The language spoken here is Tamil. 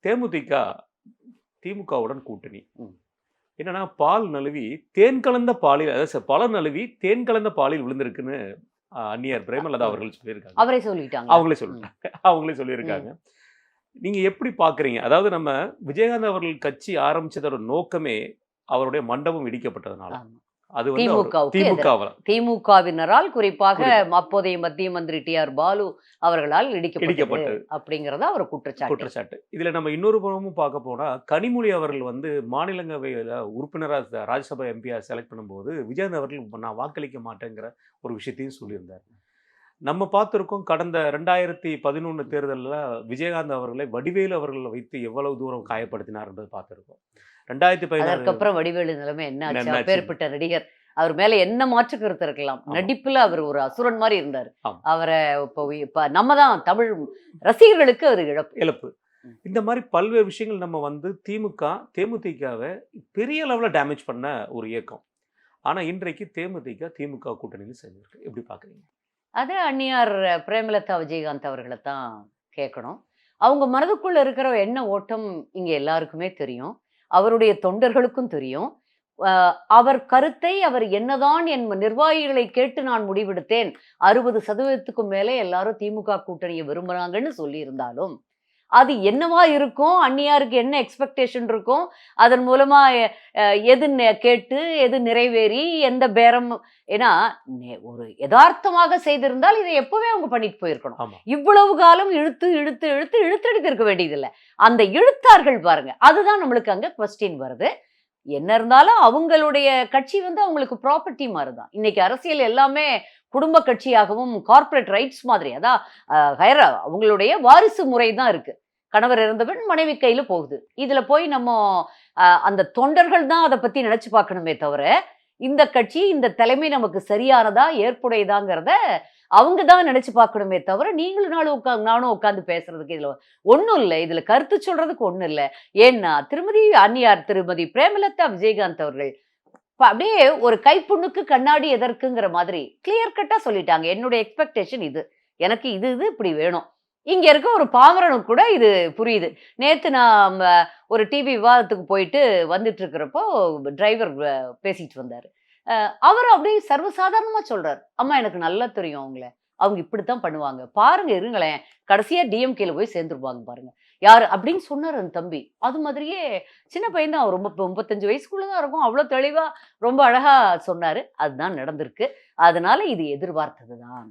தேமுதிக திமுகவுடன் கூட்டணி. ம். என்னன்னா, பால் நழுவி தேன் கலந்த பாலில் அதாவது பழம் நழுவி தேன் கலந்த பாலில் விழுந்திருக்குன்னு அந்நியார் பிரேமலதா அவர்கள் சொல்லியிருக்காங்க. அவரே சொல்லிட்டாங்க. அவங்களே சொல்லிட்டாங்க. அவங்களே சொல்லியிருக்காங்க. நீங்க எப்படி பார்க்குறீங்க? அதாவது நம்ம விஜயகாந்த் அவர்கள் கட்சி ஆரம்பிச்சதோட நோக்கமே அவருடைய மண்டபம் இடிக்கப்பட்டதுனால. அது வந்து திமுகவினரால் குறிப்பாக அப்போதைய மத்திய மந்திரி டி.ஆர். பாலு அவர்களால் இடிக்கப்பட்டது அப்படிங்கறத அவர் குற்றச்சாட்டு. இதுல நம்ம இன்னொரு புறமும் பார்க்க போனா கனிமொழி அவர்கள் வந்து மாநிலங்களவையில உறுப்பினராக ராஜ்யசபா எம்பியா செலக்ட் பண்ணும்போது விஜயகாந்த் அவர்கள் நான் வாக்களிக்க மாட்டேங்கிற ஒரு விஷயத்தையும் சொல்லியிருந்தார். நம்ம பார்த்திருக்கோம் கடந்த 2011 தேர்தலில் விஜயகாந்த் அவர்களை வடிவேலு அவர்களை வைத்து எவ்வளவு தூரம் காயப்படுத்தினார் என்பதை பார்த்திருக்கோம். 2016 அதுக்கப்புறம் வடிவேலு நிலைமை என்ன ஆச்சு? அப்பேற்பட்ட நடிகர், அவர் மேல என்ன மாற்று கருத்து இருக்கலாம், நடிப்புல அவர் ஒரு அசுரன் மாதிரி இருந்தார். அவரை இப்ப நம்ம தான் தமிழ் ரசிகர்களுக்கு அது இழப்பு. இந்த மாதிரி பல்வேறு விஷயங்கள் நம்ம வந்து தேமுதிகவை பெரிய லெவலில் டேமேஜ் பண்ண ஒரு இயக்கம். ஆனா இன்றைக்கு திமுக கூட்டணியில் சேர்ந்திருக்கு. எப்படி பாக்குறீங்க? அது அந்நியார் பிரேமலதா விஜயகாந்த் அவர்களை தான் கேட்கணும். அவங்க மனதுக்குள்ள இருக்கிற என்ன ஓட்டம் இங்க எல்லாருக்குமே தெரியும். அவருடைய தொண்டர்களுக்கும் தெரியும். அவர் கருத்தை அவர் என்னதான் என் நிர்வாகிகளை கேட்டு நான் முடிவெடுத்தேன், 60% மேலே எல்லாரும் திமுக கூட்டணியை விரும்புறாங்கன்னு சொல்லி இருந்தாலும் அது என்னவா இருக்கும், அந்நியாருக்கு என்ன எக்ஸ்பெக்டேஷன் இருக்கும், அதன் மூலமா எது கேட்டு எது நிறைவேறி எந்த பேரம், ஏன்னா ஒரு யதார்த்தமாக செய்திருந்தால் இதை எப்பவே அவங்க பண்ணிட்டு போயிருக்கணும். இவ்வளவு காலம் இழுத்து இழுத்து இழுத்து இழுத்தடித்து இருக்க வேண்டியதில்லை. அந்த இழுத்தார்கள் பாருங்க, அதுதான் நம்மளுக்கு அங்க கொஸ்டின் வருது. என்ன இருந்தாலும் அவங்களுடைய கட்சி வந்து அவங்களுக்கு ப்ராப்பர்ட்டி மாதிரிதான். இன்னைக்கு அரசியல் எல்லாமே குடும்ப கட்சியாகவும் கார்பரேட் ரைட்ஸ் மாதிரி, அதான் அவங்களுடைய வாரிசு முறை தான் இருக்கு. கணவர் இறந்தவன் மனைவி கையில போகுது. இதுல போய் நம்ம அந்த தொண்டர்கள் தான் அதை பத்தி நினைச்சு பார்க்கணுமே தவிர, இந்த கட்சி இந்த தலைமை நமக்கு சரியானதா ஏற்புடையதாங்கிறத அவங்க தான் நினைச்சு பார்க்கணுமே தவிர, நீங்களும் நானும் உட்காந்து பேசுறதுக்கு இதுல ஒன்றும் இல்லை. இதுல கருத்து சொல்றதுக்கு ஒன்றும் இல்லை. ஏன்னா திருமதி பிரேமலதா விஜயகாந்த் அவர்கள் அப்படியே ஒரு கைப்புண்ணுக்கு கண்ணாடி எதற்குங்கிற மாதிரி கிளியர் கட்டா சொல்லிட்டாங்க. என்னுடைய எக்ஸ்பெக்டேஷன் இது, எனக்கு இது இப்படி வேணும். இங்க இருக்க ஒரு பாமரனுக்கு கூட இது புரியுது. நேத்து நான் ஒரு டிவி விவாதத்துக்கு போயிட்டு வந்துட்டு இருக்கிறப்போ டிரைவர் பேசிட்டு வந்தாரு. அவர் அப்படியே சர்வசாதாரணமா சொல்றாரு, அம்மா எனக்கு நல்லா தெரியும் அவங்க இப்படித்தான் பண்ணுவாங்க, பாருங்க இருங்களேன், கடைசியா டிஎம்கேல போய் சேர்ந்துருப்பாங்க பாருங்க யாரு அப்படின்னு சொன்னார் அந்த தம்பி. அது மாதிரியே சின்ன பையன் தான், ரொம்ப 35 வயசுக்குள்ளதான் இருக்கும், அவ்வளவு தெளிவா ரொம்ப அழகா சொன்னாரு. அதுதான் நடந்திருக்கு. அதனால இது எதிர்பார்த்ததுதான்.